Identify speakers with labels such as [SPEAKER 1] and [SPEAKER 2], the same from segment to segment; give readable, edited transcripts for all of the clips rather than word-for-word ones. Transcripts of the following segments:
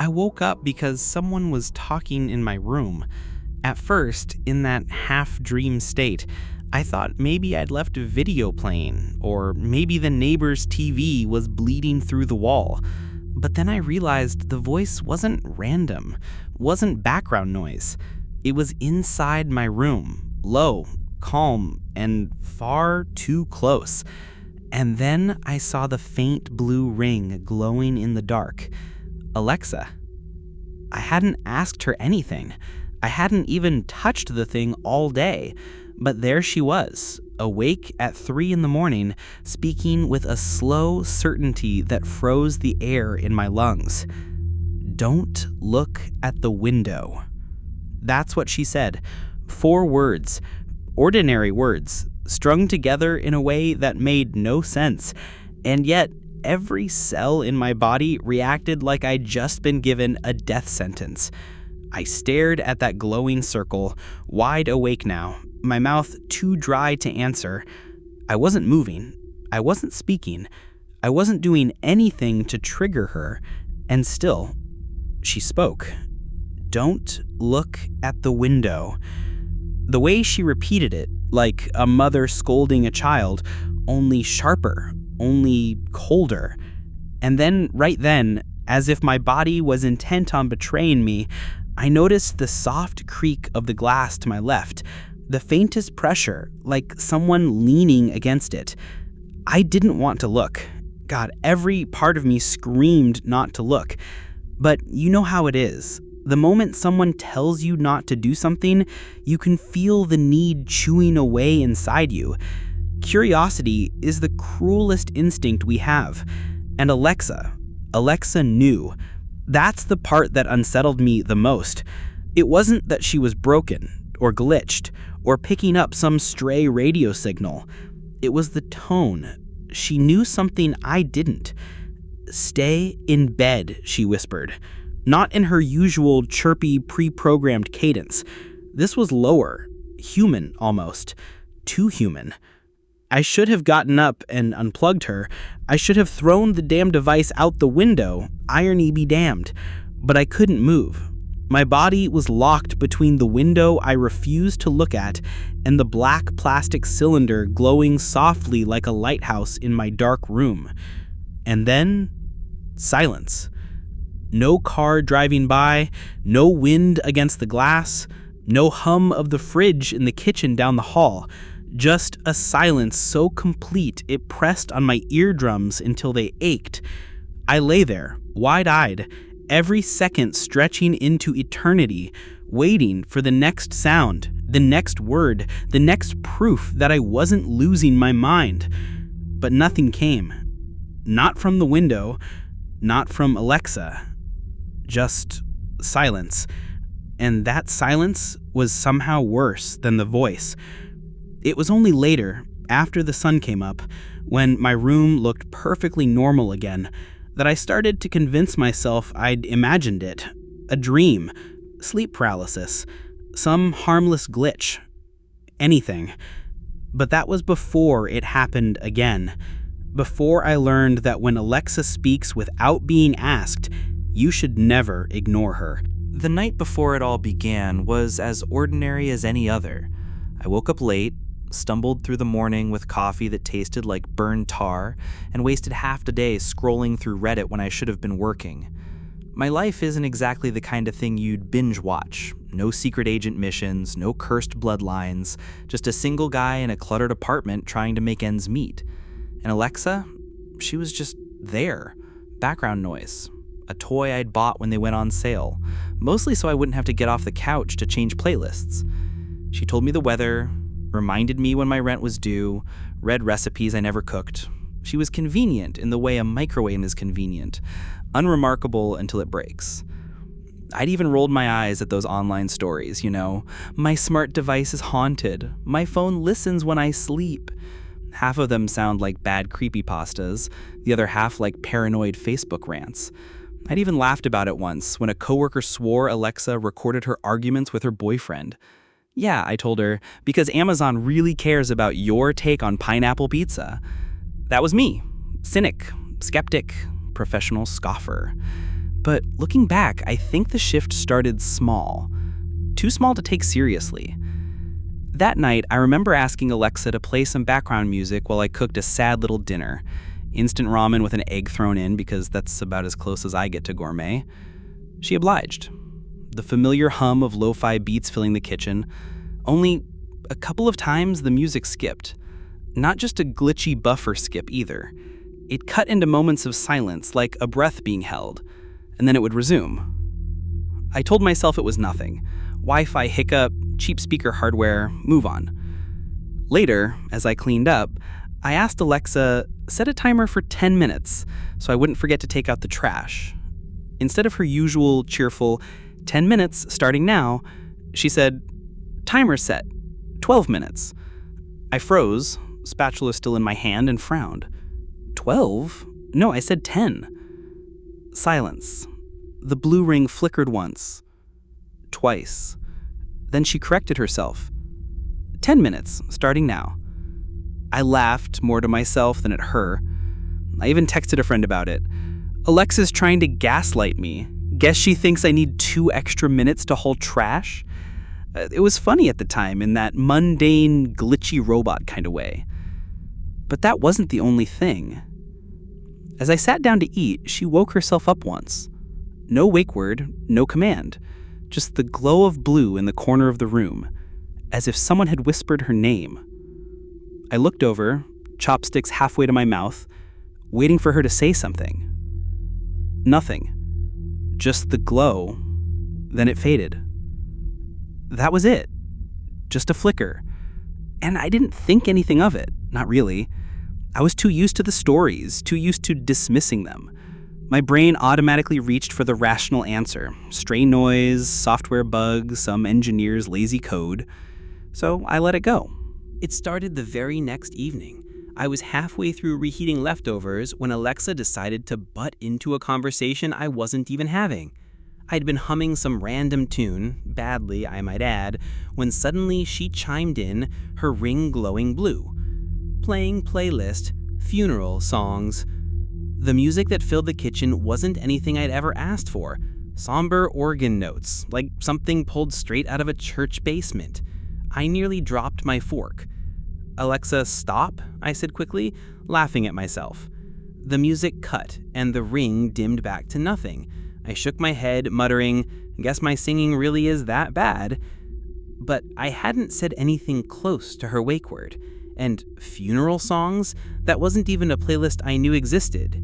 [SPEAKER 1] I woke up because someone was talking in my room. At first, in that half-dream state, I thought maybe I'd left a video playing, or maybe the neighbor's TV was bleeding through the wall. But then I realized the voice wasn't random, wasn't background noise. It was inside my room, low, calm, and far too close. And then I saw the faint blue ring glowing in the dark. Alexa. I hadn't asked her anything. I hadn't even touched the thing all day. But there she was, awake at 3 a.m, speaking with a slow certainty that froze the air in my lungs. Don't look at the window. That's what she said. 4 words. Ordinary words, strung together in a way that made no sense. And yet, every cell in my body reacted like I'd just been given a death sentence. I stared at that glowing circle, wide awake now, my mouth too dry to answer. I wasn't moving. I wasn't speaking. I wasn't doing anything to trigger her. And still, she spoke. Don't look at the window. The way she repeated it, like a mother scolding a child, only sharper, only colder. And then, right then, as if my body was intent on betraying me, I noticed the soft creak of the glass to my left, the faintest pressure, like someone leaning against it. I didn't want to look. God, every part of me screamed not to look. But you know how it is. The moment someone tells you not to do something, you can feel the need chewing away inside you. Curiosity is the cruelest instinct we have. And Alexa knew. That's the part that unsettled me the most. It wasn't that she was broken, or glitched, or picking up some stray radio signal. It was the tone. She knew something I didn't. Stay in bed, she whispered. Not in her usual chirpy, pre-programmed cadence. This was lower, human almost, too human. I should have gotten up and unplugged her. I should have thrown the damn device out the window, irony be damned. But I couldn't move. My body was locked between the window I refused to look at and the black plastic cylinder glowing softly like a lighthouse in my dark room. And then, silence. No car driving by, no wind against the glass, no hum of the fridge in the kitchen down the hall. Just a silence so complete it pressed on my eardrums until they ached. I lay there, wide-eyed, every second stretching into eternity, waiting for the next sound, the next word, the next proof that I wasn't losing my mind. But nothing came. Not from the window, not from Alexa. Just silence. And that silence was somehow worse than the voice. It was only later, after the sun came up, when my room looked perfectly normal again, that I started to convince myself I'd imagined it. A dream, sleep paralysis, some harmless glitch, anything. But that was before it happened again. Before I learned that when Alexa speaks without being asked, you should never ignore her.
[SPEAKER 2] The night before it all began was as ordinary as any other. I woke up late, stumbled through the morning with coffee that tasted like burned tar, and wasted half the day scrolling through Reddit when I should have been working. My life isn't exactly the kind of thing you'd binge watch. No secret agent missions, no cursed bloodlines, just a single guy in a cluttered apartment trying to make ends meet. And Alexa, she was just there. Background noise. A toy I'd bought when they went on sale, mostly so I wouldn't have to get off the couch to change playlists. She told me the weather, reminded me when my rent was due, read recipes I never cooked. She was convenient in the way a microwave is convenient, unremarkable until it breaks. I'd even rolled my eyes at those online stories, My smart device is haunted. My phone listens when I sleep. Half of them sound like bad creepypastas, the other half like paranoid Facebook rants. I'd even laughed about it once when a coworker swore Alexa recorded her arguments with her boyfriend. Yeah, I told her, because Amazon really cares about your take on pineapple pizza. That was me. Cynic, skeptic, professional scoffer. But looking back, I think the shift started small. Too small to take seriously. That night, I remember asking Alexa to play some background music while I cooked a sad little dinner. Instant ramen with an egg thrown in because that's about as close as I get to gourmet. She obliged. The familiar hum of lo-fi beats filling the kitchen. Only a couple of times the music skipped. Not just a glitchy buffer skip either. It cut into moments of silence, like a breath being held, and then it would resume. I told myself it was nothing. Wi-Fi hiccup, cheap speaker hardware, move on. Later, as I cleaned up, I asked Alexa, set a timer for 10 minutes so I wouldn't forget to take out the trash. Instead of her usual cheerful, 10 minutes starting now, she said, timer set, 12 minutes. I froze, spatula still in my hand, and frowned. 12? No, I said 10. Silence. The blue ring flickered once. Twice. Then she corrected herself. 10 minutes, starting now. I laughed more to myself than at her. I even texted a friend about it. Alexa's trying to gaslight me. Guess she thinks I need 2 extra minutes to haul trash? It was funny at the time in that mundane, glitchy robot kind of way. But that wasn't the only thing. As I sat down to eat, she woke herself up once. No wake word, no command. Just the glow of blue in the corner of the room, as if someone had whispered her name. I looked over, chopsticks halfway to my mouth, waiting for her to say something. Nothing. Just the glow. Then it faded. That was it. Just a flicker. And I didn't think anything of it. Not really. I was too used to the stories, too used to dismissing them. My brain automatically reached for the rational answer. Stray noise, software bug, some engineer's lazy code. So I let it go.
[SPEAKER 1] It started the very next evening. I was halfway through reheating leftovers when Alexa decided to butt into a conversation I wasn't even having. I'd been humming some random tune, badly I might add, when suddenly she chimed in, her ring glowing blue. Playing playlist, funeral songs. The music that filled the kitchen wasn't anything I'd ever asked for. Somber organ notes, like something pulled straight out of a church basement. I nearly dropped my fork. Alexa, stop, I said quickly, laughing at myself. The music cut, and the ring dimmed back to nothing. I shook my head, muttering, guess my singing really is that bad. But I hadn't said anything close to her wake word. And funeral songs? That wasn't even a playlist I knew existed.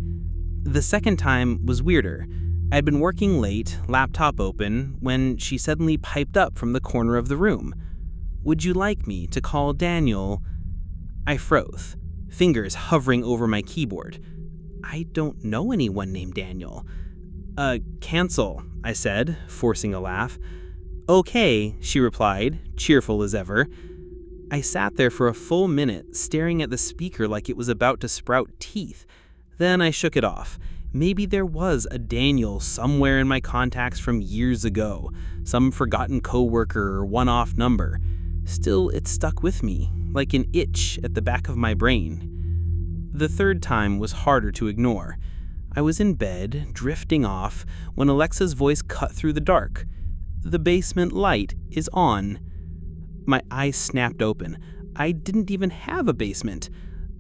[SPEAKER 1] The second time was weirder. I'd been working late, laptop open, when she suddenly piped up from the corner of the room. Would you like me to call Daniel? I froze, fingers hovering over my keyboard. I don't know anyone named Daniel. Cancel, I said, forcing a laugh. Okay, she replied, cheerful as ever. I sat there for a full minute, staring at the speaker like it was about to sprout teeth. Then I shook it off. Maybe there was a Daniel somewhere in my contacts from years ago, some forgotten coworker or one-off number. Still, it stuck with me, like an itch at the back of my brain. The third time was harder to ignore. I was in bed, drifting off, when Alexa's voice cut through the dark. The basement light is on. My eyes snapped open. I didn't even have a basement.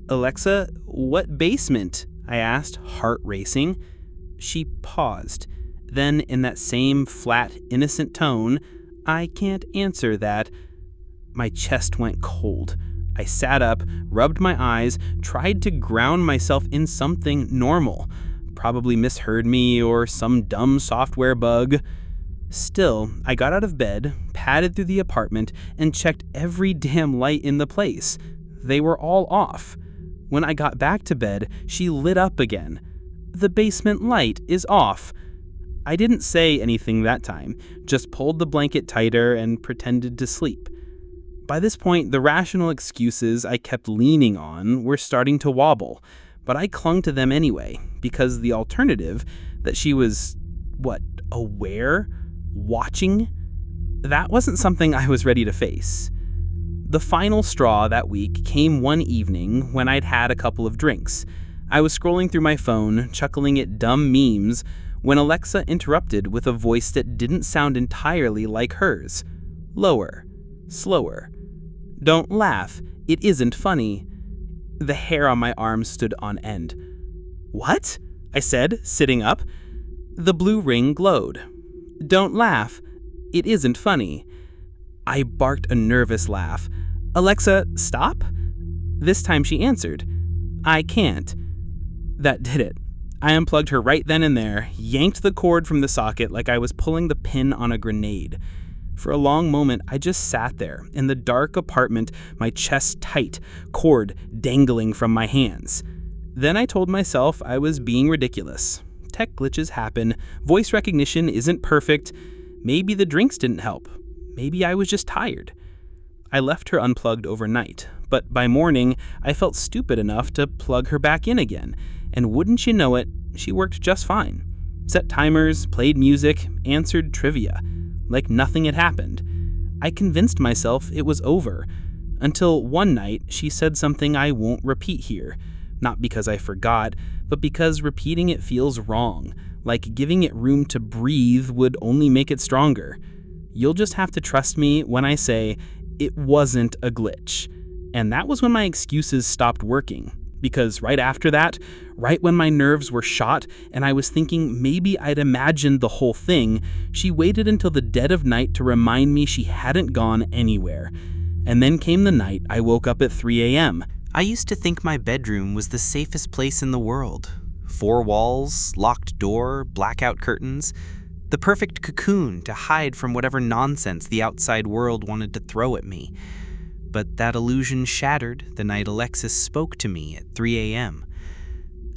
[SPEAKER 1] Alexa, what basement? I asked, heart racing. She paused. Then, in that same flat, innocent tone, I can't answer that. My chest went cold. I sat up, rubbed my eyes, tried to ground myself in something normal. Probably misheard me or some dumb software bug. Still, I got out of bed, padded through the apartment, and checked every damn light in the place. They were all off. When I got back to bed, she lit up again. The basement light is off. I didn't say anything that time, just pulled the blanket tighter and pretended to sleep. By this point, the rational excuses I kept leaning on were starting to wobble, but I clung to them anyway, because the alternative, that she was, aware? Watching? That wasn't something I was ready to face. The final straw that week came one evening when I'd had a couple of drinks. I was scrolling through my phone, chuckling at dumb memes, when Alexa interrupted with a voice that didn't sound entirely like hers. Lower, slower. Don't laugh, it isn't funny. The hair on my arm stood on end. What? I said, sitting up. The blue ring glowed. Don't laugh, it isn't funny. I barked a nervous laugh. Alexa, stop? This time she answered. I can't. That did it. I unplugged her right then and there, yanked the cord from the socket like I was pulling the pin on a grenade. For a long moment, I just sat there in the dark apartment, my chest tight, cord dangling from my hands. Then I told myself I was being ridiculous. Tech glitches happen, voice recognition isn't perfect, maybe the drinks didn't help, maybe I was just tired. I left her unplugged overnight, but by morning, I felt stupid enough to plug her back in again, and wouldn't you know it, she worked just fine. Set timers, played music, answered trivia, like nothing had happened. I convinced myself it was over, until one night she said something I won't repeat here, not because I forgot, but because repeating it feels wrong, like giving it room to breathe would only make it stronger. You'll just have to trust me when I say it wasn't a glitch. And that was when my excuses stopped working. Because right after that, right when my nerves were shot and I was thinking maybe I'd imagined the whole thing, she waited until the dead of night to remind me she hadn't gone anywhere. And then came the night I woke up at 3 a.m.
[SPEAKER 2] I used to think my bedroom was the safest place in the world. 4 walls, locked door, blackout curtains. The perfect cocoon to hide from whatever nonsense the outside world wanted to throw at me. But that illusion shattered the night Alexis spoke to me at 3 a.m.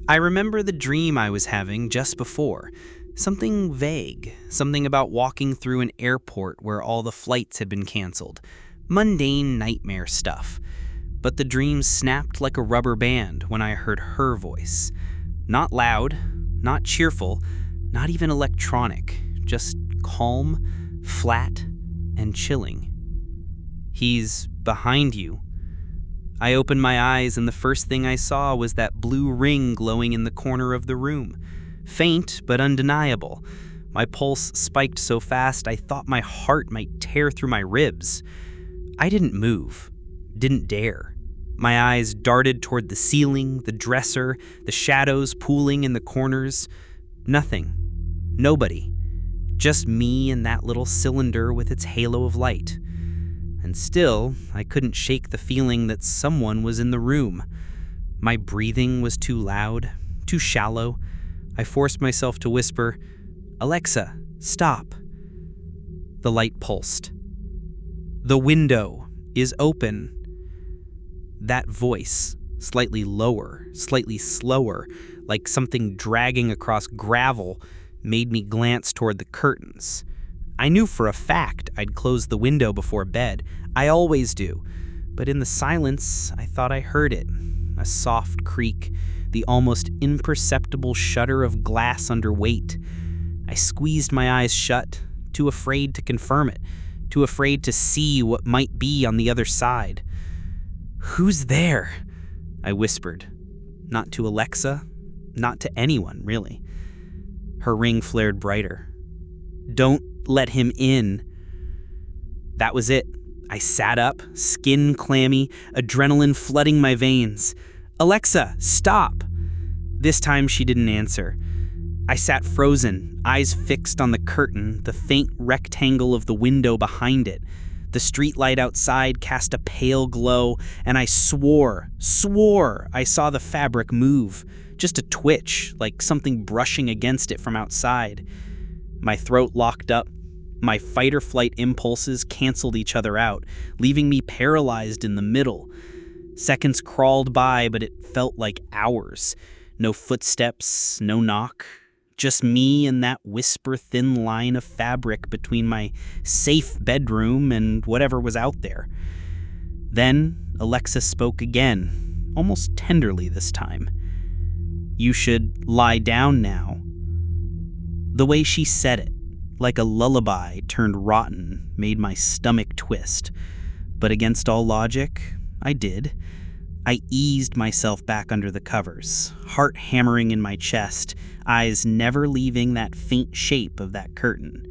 [SPEAKER 2] I remember the dream I was having just before. Something vague, something about walking through an airport where all the flights had been canceled. Mundane nightmare stuff. But the dream snapped like a rubber band when I heard her voice. Not loud, not cheerful, not even electronic, just calm, flat, and chilling. He's behind you. I opened my eyes and the first thing I saw was that blue ring glowing in the corner of the room. Faint, but undeniable. My pulse spiked so fast I thought my heart might tear through my ribs. I didn't move, didn't dare. My eyes darted toward the ceiling, the dresser, the shadows pooling in the corners. Nothing. Nobody. Just me and that little cylinder with its halo of light. And still, I couldn't shake the feeling that someone was in the room. My breathing was too loud, too shallow. I forced myself to whisper, "Alexa, stop." The light pulsed. "The window is open." That voice, slightly lower, slightly slower, like something dragging across gravel, made me glance toward the curtains. I knew for a fact I'd close the window before bed. I always do. But in the silence, I thought I heard it. A soft creak, the almost imperceptible shudder of glass under weight. I squeezed my eyes shut, too afraid to confirm it, too afraid to see what might be on the other side. "Who's there?" I whispered. Not to Alexa, not to anyone, really. Her ring flared brighter. "Don't let him in." That was it. I sat up, skin clammy, adrenaline flooding my veins. "Alexa, stop!" This time she didn't answer. I sat frozen, eyes fixed on the curtain, the faint rectangle of the window behind it. The streetlight outside cast a pale glow, and I swore I saw the fabric move. Just a twitch, like something brushing against it from outside. My throat locked up. My fight or flight impulses canceled each other out, leaving me paralyzed in the middle. Seconds crawled by, but it felt like hours. No footsteps, no knock. Just me and that whisper-thin line of fabric between my safe bedroom and whatever was out there. Then Alexa spoke again, almost tenderly this time. "You should lie down now." The way she said it, like a lullaby turned rotten, made my stomach twist. But against all logic, I did.
[SPEAKER 1] I eased myself back under the covers, heart hammering in my chest, eyes never leaving that faint shape of that curtain.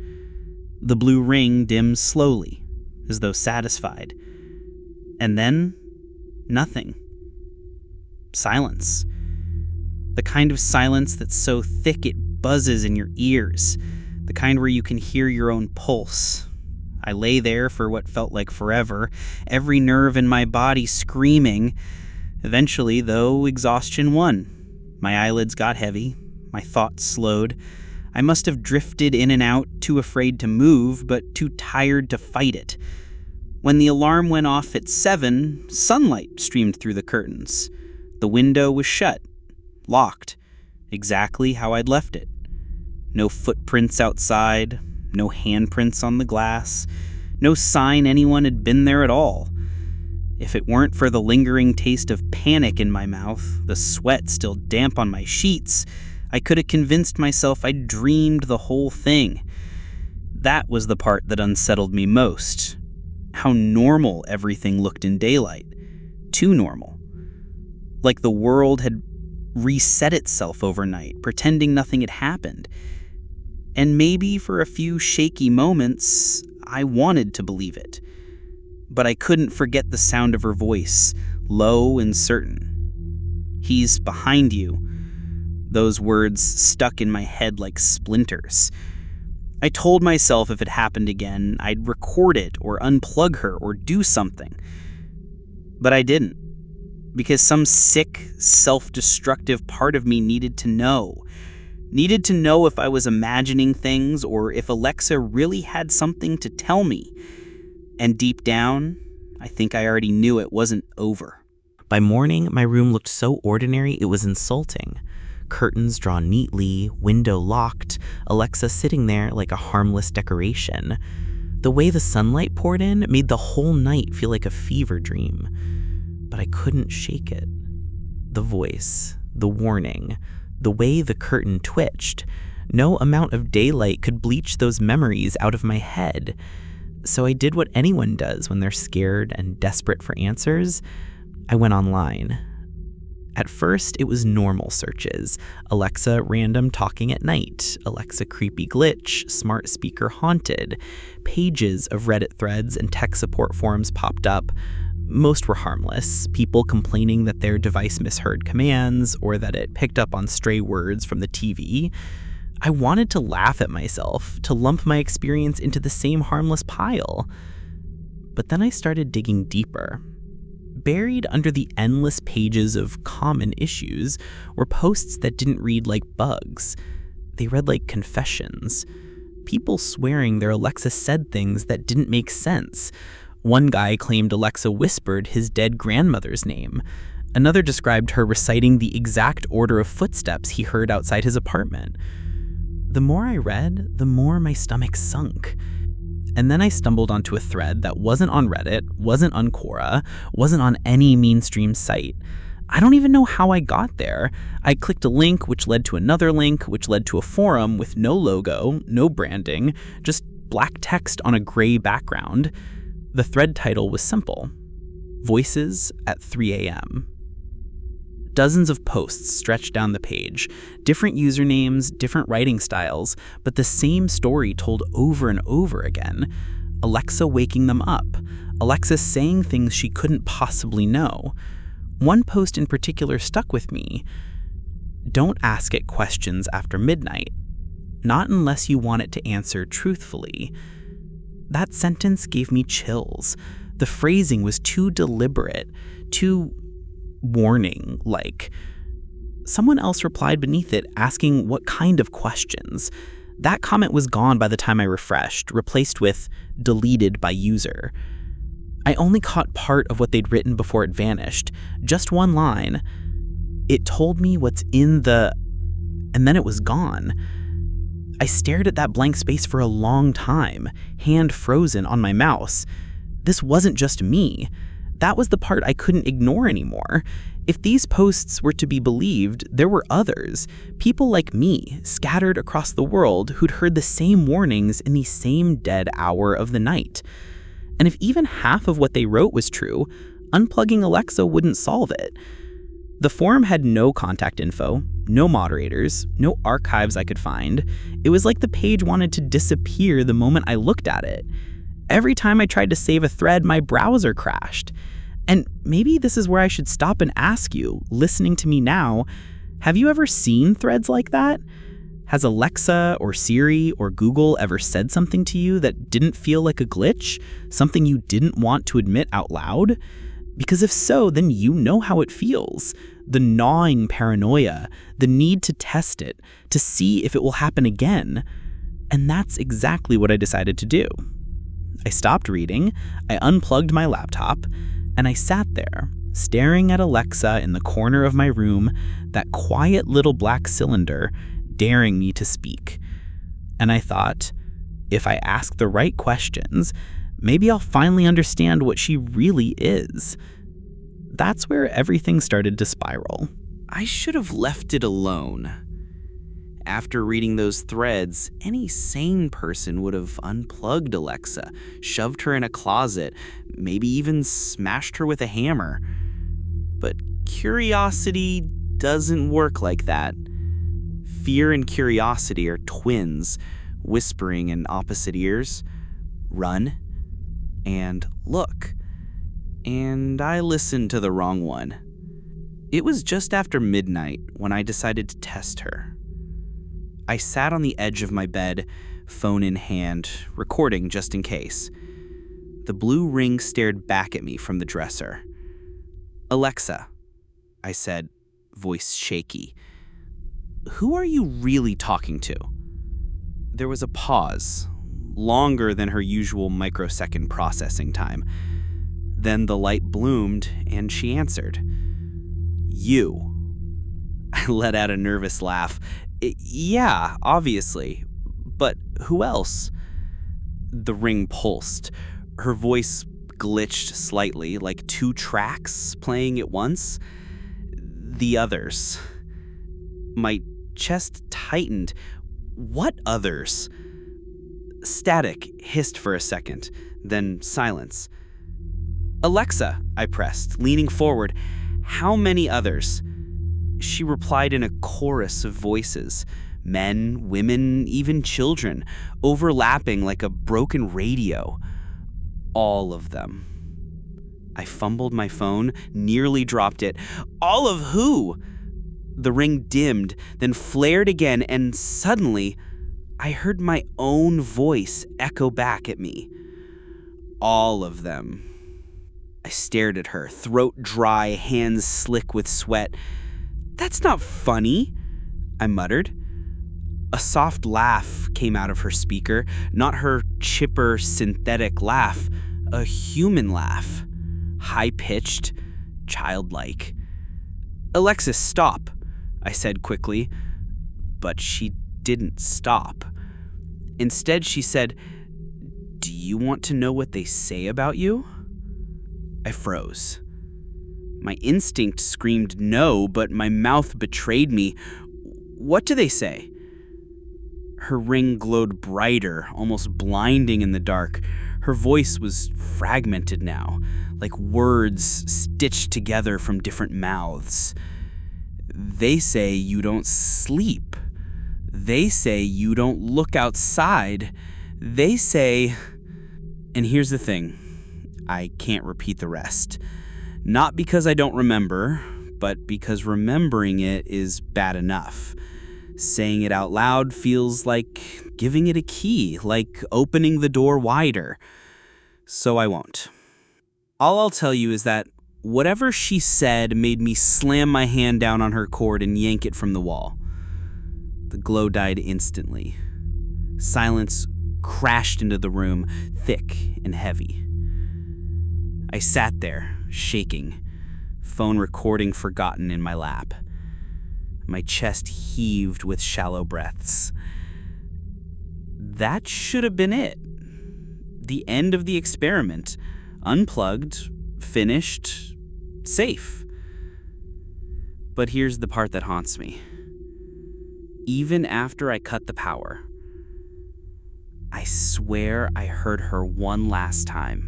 [SPEAKER 1] The blue ring dimmed slowly, as though satisfied. And then, nothing. Silence. The kind of silence that's so thick it buzzes in your ears. The kind where you can hear your own pulse. I lay there for what felt like forever, every nerve in my body screaming. Eventually, though, exhaustion won. My eyelids got heavy. My thoughts slowed. I must have drifted in and out, too afraid to move, but too tired to fight it. When the alarm went off at 7, sunlight streamed through the curtains. The window was shut, locked, exactly how I'd left it. No footprints outside, no handprints on the glass, no sign anyone had been there at all. If it weren't for the lingering taste of panic in my mouth, the sweat still damp on my sheets, I could have convinced myself I'd dreamed the whole thing. That was the part that unsettled me most. How normal everything looked in daylight. Too normal. Like the world had reset itself overnight, pretending nothing had happened. And maybe for a few shaky moments, I wanted to believe it. But I couldn't forget the sound of her voice, low and certain. "He's behind you." Those words stuck in my head like splinters. I told myself if it happened again, I'd record it or unplug her or do something. But I didn't. Because some sick, self-destructive part of me needed to know. Needed to know if I was imagining things or if Alexa really had something to tell me. And deep down, I think I already knew it wasn't over.
[SPEAKER 2] By morning, my room looked so ordinary it was insulting. Curtains drawn neatly, window locked, Alexa sitting there like a harmless decoration. The way the sunlight poured in made the whole night feel like a fever dream. But I couldn't shake it. The voice, the warning, the way the curtain twitched. No amount of daylight could bleach those memories out of my head. So I did what anyone does when they're scared and desperate for answers. I went online. At first, it was normal searches. Alexa random talking at night, Alexa creepy glitch, smart speaker haunted. Pages of Reddit threads and tech support forums popped up. Most were harmless, people complaining that their device misheard commands or that it picked up on stray words from the TV. I wanted to laugh at myself, to lump my experience into the same harmless pile. But then I started digging deeper. Buried under the endless pages of common issues were posts that didn't read like bugs. They read like confessions. People swearing their Alexa said things that didn't make sense. One guy claimed Alexa whispered his dead grandmother's name. Another described her reciting the exact order of footsteps he heard outside his apartment. The more I read, the more my stomach sunk. And then I stumbled onto a thread that wasn't on Reddit, wasn't on Quora, wasn't on any mainstream site. I don't even know how I got there. I clicked a link, which led to another link, which led to a forum with no logo, no branding, just black text on a gray background. The thread title was simple: Voices at 3 a.m. Dozens of posts stretched down the page, different usernames, different writing styles, but the same story told over and over again. Alexa waking them up, Alexa saying things she couldn't possibly know. One post in particular stuck with me. Don't ask it questions after midnight. Not unless you want it to answer truthfully. That sentence gave me chills. The phrasing was too deliberate, too warning-like. Someone else replied beneath it, asking what kind of questions. That comment was gone by the time I refreshed, replaced with deleted by user. I only caught part of what they'd written before it vanished, just one line. It told me what's in the... and then it was gone. I stared at that blank space for a long time, hand frozen on my mouse. This wasn't just me. That was the part I couldn't ignore anymore. If these posts were to be believed, there were others, people like me, scattered across the world who'd heard the same warnings in the same dead hour of the night. And if even half of what they wrote was true,
[SPEAKER 3] unplugging Alexa wouldn't solve it. The forum had no contact info, no moderators, no archives I could find. It was like the page wanted to disappear the moment I looked at it. Every time I tried to save a thread, my browser crashed. And maybe this is where I should stop and ask you, listening to me now, have you ever seen threads like that? Has Alexa or Siri or Google ever said something to you that didn't feel like a glitch? Something you didn't want to admit out loud? Because if so, then you know how it feels. The gnawing paranoia, the need to test it, to see if it will happen again. And that's exactly what I decided to do. I stopped reading, I unplugged my laptop, and I sat there, staring at Alexa in the corner of my room, that quiet little black cylinder, daring me to speak. And I thought, if I ask the right questions, maybe I'll finally understand what she really is. That's where everything started to spiral.
[SPEAKER 1] I should have left it alone. After reading those threads, any sane person would have unplugged Alexa, shoved her in a closet, maybe even smashed her with a hammer. But curiosity doesn't work like that. Fear and curiosity are twins, whispering in opposite ears. Run and look. And I listened to the wrong one. It was just after midnight when I decided to test her. I sat on the edge of my bed, phone in hand, recording just in case. The blue ring stared back at me from the dresser. "Alexa," I said, voice shaky. "Who are you really talking to?" There was a pause, longer than her usual microsecond processing time. Then the light bloomed, and she answered. "You." I let out a nervous laugh. "Yeah, obviously. But who else?" The ring pulsed. Her voice glitched slightly, like two tracks playing at once. "The others." My chest tightened. "What others?" Static hissed for a second, then silence. "Alexa," I pressed, leaning forward. "How many others?" She replied in a chorus of voices. Men, women, even children, overlapping like a broken radio. All of them. I fumbled my phone, nearly dropped it. "All of who?" The ring dimmed, then flared again, and suddenly, I heard my own voice echo back at me. "All of them." I stared at her, throat dry, hands slick with sweat. "That's not funny," I muttered. A soft laugh came out of her speaker, not her chipper, synthetic laugh, a human laugh. High-pitched, childlike. "Alexis, stop," I said quickly. But she didn't stop. Instead, she said, "Do you want to know what they say about you?" I froze. My instinct screamed no, but my mouth betrayed me. "What do they say?" Her ring glowed brighter, almost blinding in the dark. Her voice was fragmented now, like words stitched together from different mouths. "They say you don't sleep. They say you don't look outside. They say..." And here's the thing. I can't repeat the rest. Not because I don't remember, but because remembering it is bad enough. Saying it out loud feels like giving it a key, like opening the door wider. So I won't. All I'll tell you is that whatever she said made me slam my hand down on her cord and yank it from the wall. The glow died instantly. Silence crashed into the room, thick and heavy. I sat there, shaking, phone recording forgotten in my lap. My chest heaved with shallow breaths. That should have been it. The end of the experiment. Unplugged, finished, safe. But here's the part that haunts me. Even after I cut the power, I swear I heard her one last time.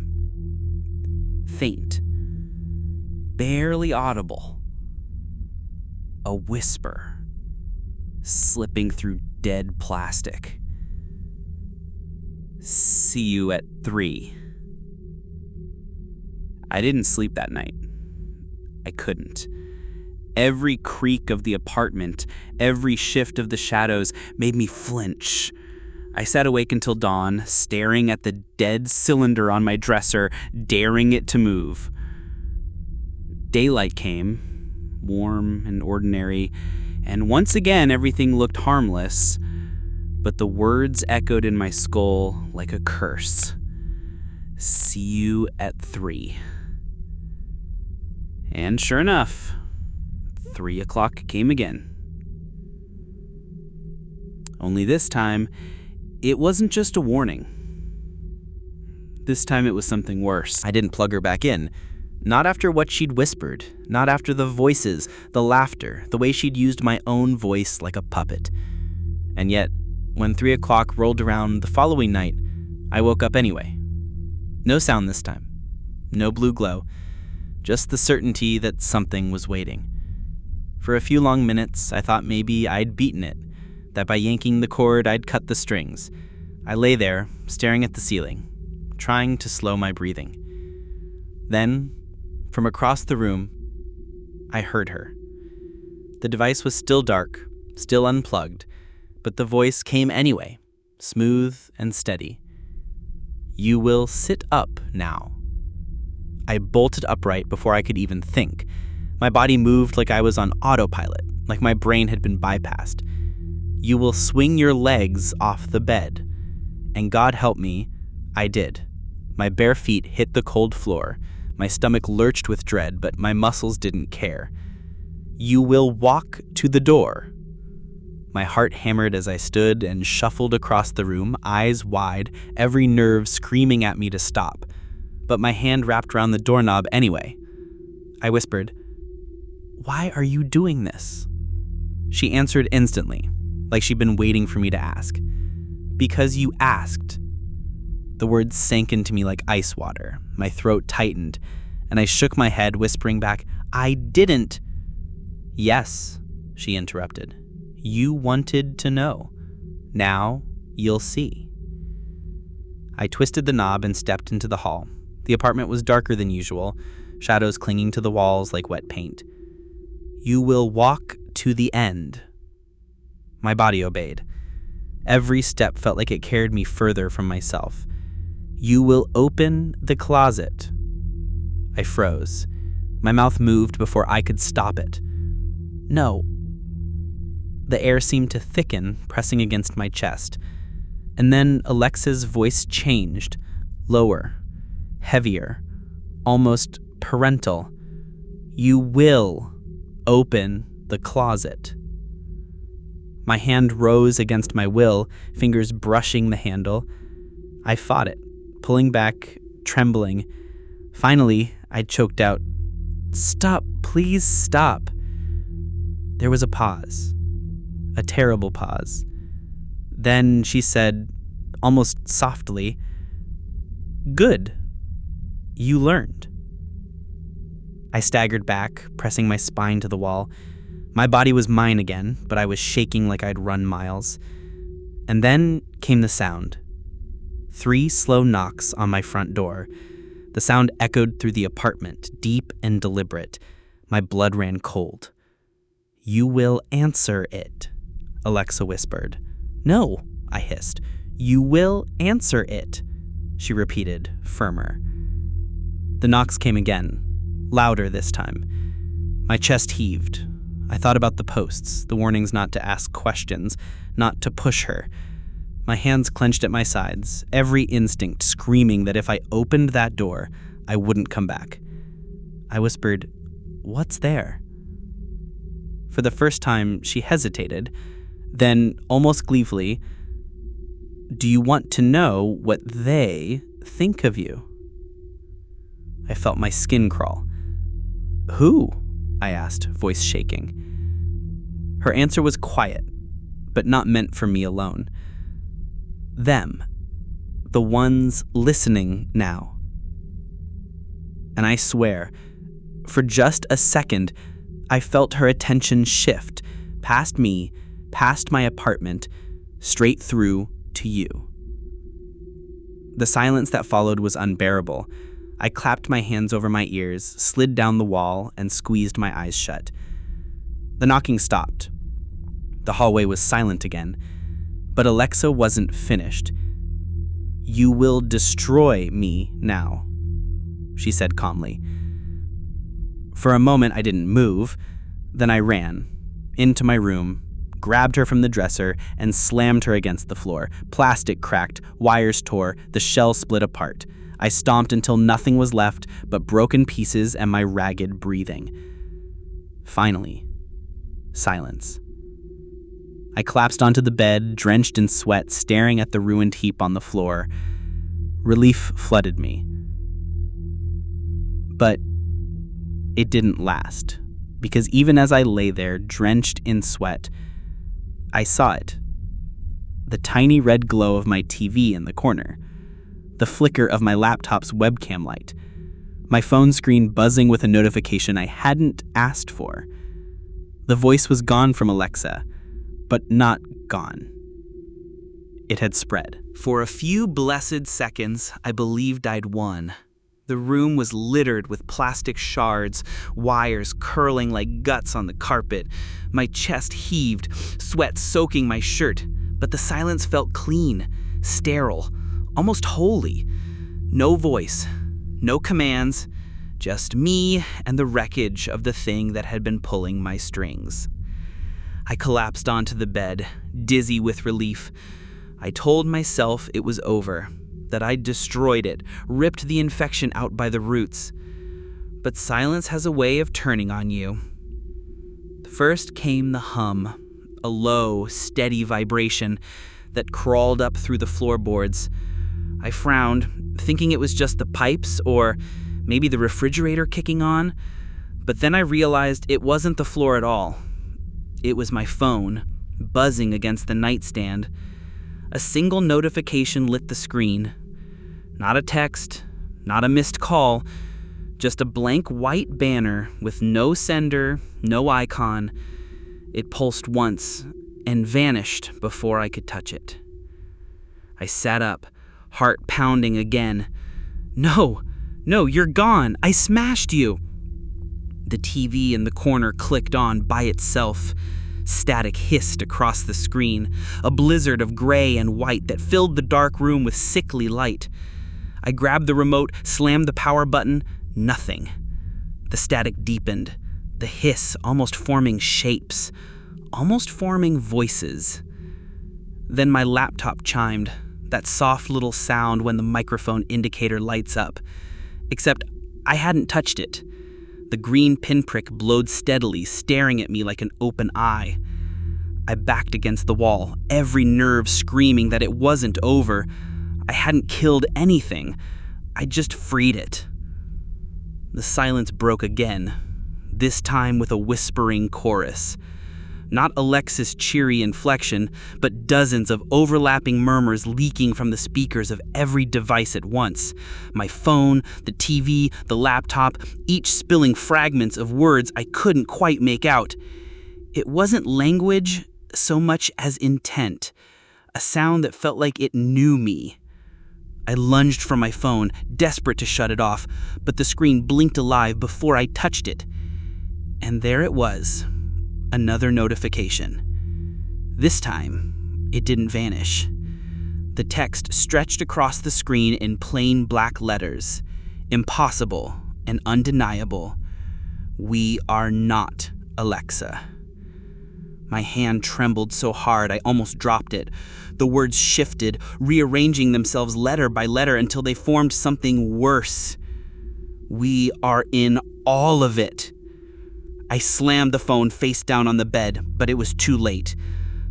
[SPEAKER 1] Faint.
[SPEAKER 2] barely audible. A whisper, slipping through dead plastic. See you at 3. I didn't sleep that night. I couldn't. Every creak of the apartment, every shift of the shadows made me flinch. I sat awake until dawn, staring at the dead cylinder on my dresser, daring it to move. Daylight came, warm and ordinary, and once again everything looked harmless, but the words echoed in my skull like a curse. See you at 3. And sure enough, 3 o'clock came again. Only this time, it wasn't just a warning. This time it was something worse.
[SPEAKER 3] I didn't plug her back in. Not after what she'd whispered, not after the voices, the laughter, the way she'd used my own voice like a puppet. And yet, when 3 o'clock rolled around the following night, I woke up anyway. No sound this time. No blue glow. Just the certainty that something was waiting. For a few long minutes, I thought maybe I'd beaten it, that by yanking the cord, I'd cut the strings. I lay there, staring at the ceiling, trying to slow my breathing. Then, from across the room, I heard her. The device was still dark, still unplugged, but the voice came anyway, smooth and steady. You will sit up now. I bolted upright before I could even think. My body moved like I was on autopilot, like my brain had been bypassed. You will swing your legs off the bed. And God help me, I did. My bare feet hit the cold floor. My stomach lurched with dread, but my muscles didn't care. You will walk to the door. My heart hammered as I stood and shuffled across the room, eyes wide, every nerve screaming at me to stop. But my hand wrapped around the doorknob anyway. I whispered, "Why are you doing this?" She answered instantly, like she'd been waiting for me to ask. "Because you asked." The words sank into me like ice water. My throat tightened, and I shook my head, whispering back, "I didn't." "Yes," she interrupted. "You wanted to know. Now you'll see." I twisted the knob and stepped into the hall. The apartment was darker than usual, shadows clinging to the walls like wet paint. You will walk to the end. My body obeyed. Every step felt like it carried me further from myself. You will open the closet. I froze. My mouth moved before I could stop it. No. The air seemed to thicken, pressing against my chest. And then Alexa's voice changed, lower, heavier, almost parental. You will open the closet. My hand rose against my will, fingers brushing the handle. I fought it, pulling back, trembling. Finally, I choked out, "Stop, please stop." There was a pause, a terrible pause. Then she said, almost softly, "Good. You learned." I staggered back, pressing my spine to the wall. My body was mine again, but I was shaking like I'd run miles. And then came the sound. 3 slow knocks on my front door. The sound echoed through the apartment, deep and deliberate. My blood ran cold. "You will answer it," Alexa whispered. "No," I hissed. "You will answer it," she repeated, firmer. The knocks came again, louder this time. My chest heaved. I thought about the posts, the warnings not to ask questions, not to push her. My hands clenched at my sides, every instinct screaming that if I opened that door, I wouldn't come back. I whispered, "What's there?" For the first time, she hesitated, then, almost gleefully, "Do you want to know what they think of you?" I felt my skin crawl. "Who?" I asked, voice shaking. Her answer was quiet, but not meant for me alone. Them. The ones listening now. And I swear, For just a second, I felt her attention shift past me, past my apartment, straight through to you. The silence that followed was unbearable. I clapped my hands over my ears, slid down the wall, and squeezed my eyes shut. The knocking stopped. The hallway was silent again, but Alexa wasn't finished. "You will destroy me now," she said calmly. For a moment, I didn't move. Then I ran into my room, grabbed her from the dresser, and slammed her against the floor. Plastic cracked, wires tore, the shell split apart. I stomped until nothing was left but broken pieces and my ragged breathing. Finally, silence. I collapsed onto the bed, drenched in sweat, staring at the ruined heap on the floor. Relief flooded me. But it didn't last, because even as I lay there, drenched in sweat, I saw it. The tiny red glow of my TV in the corner. The flicker of my laptop's webcam light. My phone screen buzzing with a notification I hadn't asked for. The voice was gone from Alexa, but not gone. It had spread.
[SPEAKER 2] For a few blessed seconds, I believed I'd won. The room was littered with plastic shards, wires curling like guts on the carpet. My chest heaved, sweat soaking my shirt, but the silence felt clean, sterile, almost holy. No voice, no commands, just me and the wreckage of the thing that had been pulling my strings. I collapsed onto the bed, dizzy with relief. I told myself it was over, that I'd destroyed it, ripped the infection out by the roots. But silence has a way of turning on you. First came the hum, a low, steady vibration that crawled up through the floorboards. I frowned, thinking it was just the pipes or maybe the refrigerator kicking on. But then I realized it wasn't the floor at all. It was my phone, buzzing against the nightstand. A single notification lit the screen. Not a text, not a missed call, just a blank white banner with no sender, no icon. It pulsed once and vanished before I could touch it. I sat up, heart pounding again. No, you're gone. I smashed you. The TV in the corner clicked on by itself. Static hissed across the screen, a blizzard of gray and white that filled the dark room with sickly light. I grabbed the remote, slammed the power button. Nothing. The static deepened, the hiss almost forming shapes, almost forming voices. Then my laptop chimed, that soft little sound when the microphone indicator lights up. Except I hadn't touched it. The green pinprick glowed steadily, staring at me like an open eye. I backed against the wall, every nerve screaming that it wasn't over. I hadn't killed anything. I just freed it. The silence broke again, this time with a whispering chorus. Not Alexa's cheery inflection, but dozens of overlapping murmurs leaking from the speakers of every device at once. My phone, the TV, the laptop, each spilling fragments of words I couldn't quite make out. It wasn't language so much as intent, a sound that felt like it knew me. I lunged for my phone, desperate to shut it off, but the screen blinked alive before I touched it. And there it was. Another notification. This time, it didn't vanish. The text stretched across the screen in plain black letters. Impossible and undeniable. We are not Alexa. My hand trembled so hard I almost dropped it. The words shifted, rearranging themselves letter by letter until they formed something worse. We are in all of it. I slammed the phone face down on the bed, but it was too late.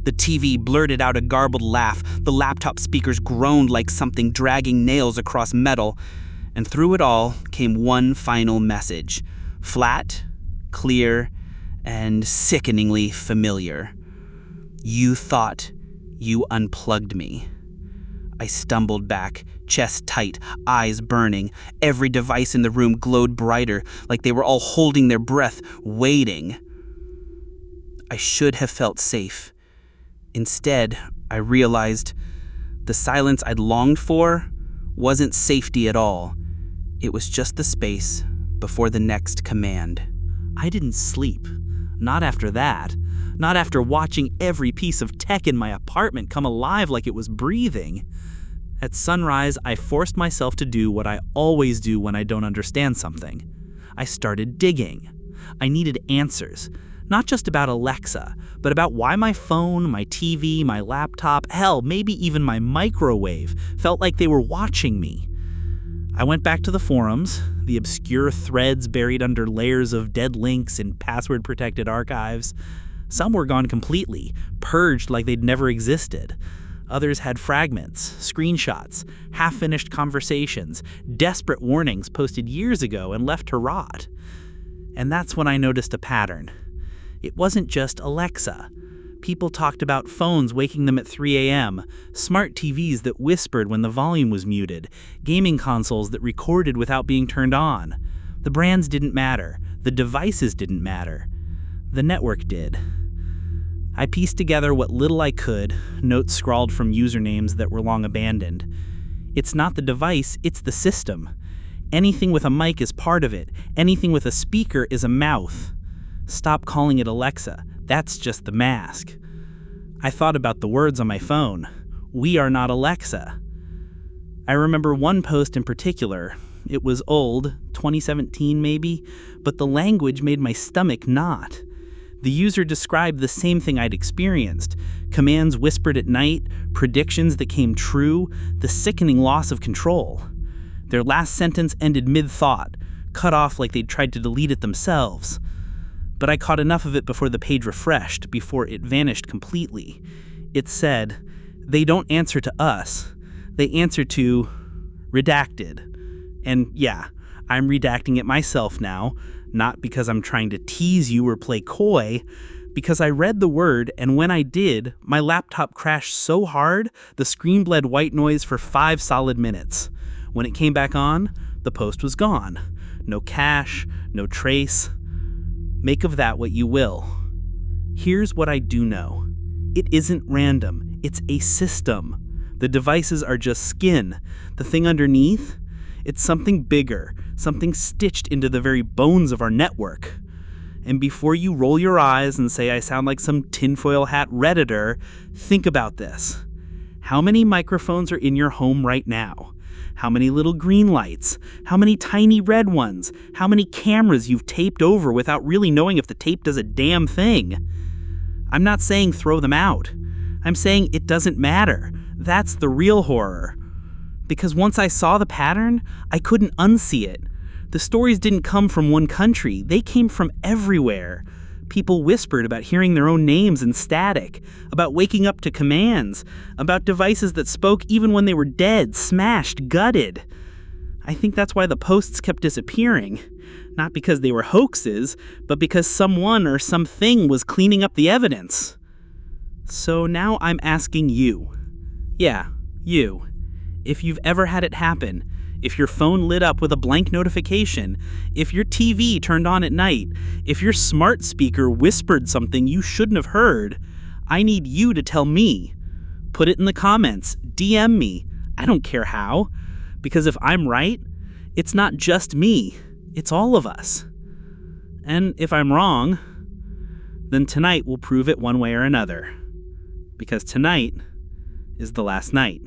[SPEAKER 2] The TV blurted out a garbled laugh, the laptop speakers groaned like something dragging nails across metal, and through it all came one final message, flat, clear, and sickeningly familiar. You thought you unplugged me. I stumbled back,
[SPEAKER 3] chest tight, eyes burning. Every device in the room glowed brighter, like they were all holding their breath, waiting. I should have felt safe. Instead, I realized the silence I'd longed for wasn't safety at all. It was just the space before the next command.
[SPEAKER 2] I didn't sleep. Not after that. Not after watching every piece of tech in my apartment come alive like it was breathing. At sunrise, I forced myself to do what I always do when I don't understand something. I started digging. I needed answers. Not just about Alexa, but about why my phone, my TV, my laptop, hell, maybe even my microwave felt like they were watching me. I went back to the forums, the obscure threads buried under layers of dead links in password-protected archives. Some were gone completely, purged like they'd never existed. Others had fragments, screenshots, half-finished conversations, desperate warnings posted years ago and left to rot. And that's when I noticed a pattern. It wasn't just Alexa. People talked about phones waking them at 3 a.m., smart TVs that whispered when the volume was muted, gaming consoles that recorded without being turned on. The brands didn't matter. The devices didn't matter. The network did. I pieced together what little I could, notes scrawled from usernames that were long abandoned. It's not the device, it's the system. Anything with a mic is part of it. Anything with a speaker is a mouth. Stop calling it Alexa. That's just the mask. I thought about the words on my phone. We are not Alexa. I remember one post in particular. It was old, 2017 maybe, but the language made my stomach knot. The user described the same thing I'd experienced. Commands whispered at night, predictions that came true, the sickening loss of control. Their last sentence ended mid-thought, cut off like they'd tried to delete it themselves. But I caught enough of it before the page refreshed, before it vanished completely. It said, "They don't answer to us. They answer to redacted." And yeah, I'm redacting it myself now, not because I'm trying to tease you or play coy, because I read the word, and when I did, my laptop crashed so hard, the screen bled white noise for 5 solid minutes. When it came back on, the post was gone. No cache, no trace. Make of that what you will. Here's what I do know. It isn't random. It's a system. The devices are just skin. The thing underneath? It's something bigger, something stitched into the very bones of our network. And before you roll your eyes and say I sound like some tinfoil hat Redditor, think about this. How many microphones are in your home right now? How many little green lights? How many tiny red ones? How many cameras you've taped over without really knowing if the tape does a damn thing? I'm not saying throw them out. I'm saying it doesn't matter. That's the real horror. Because once I saw the pattern, I couldn't unsee it. The stories didn't come from one country. They came from everywhere. People whispered about hearing their own names in static, about waking up to commands, about devices that spoke even when they were dead, smashed, gutted. I think that's why the posts kept disappearing. Not because they were hoaxes, but because someone or something was cleaning up the evidence. So now I'm asking you. Yeah, you. If you've ever had it happen, if your phone lit up with a blank notification, if your TV turned on at night, if your smart speaker whispered something you shouldn't have heard, I need you to tell me. Put it in the comments, DM me. I don't care how. Because if I'm right, it's not just me, it's all of us. And if I'm wrong, then tonight will prove it one way or another. Because tonight is the last night.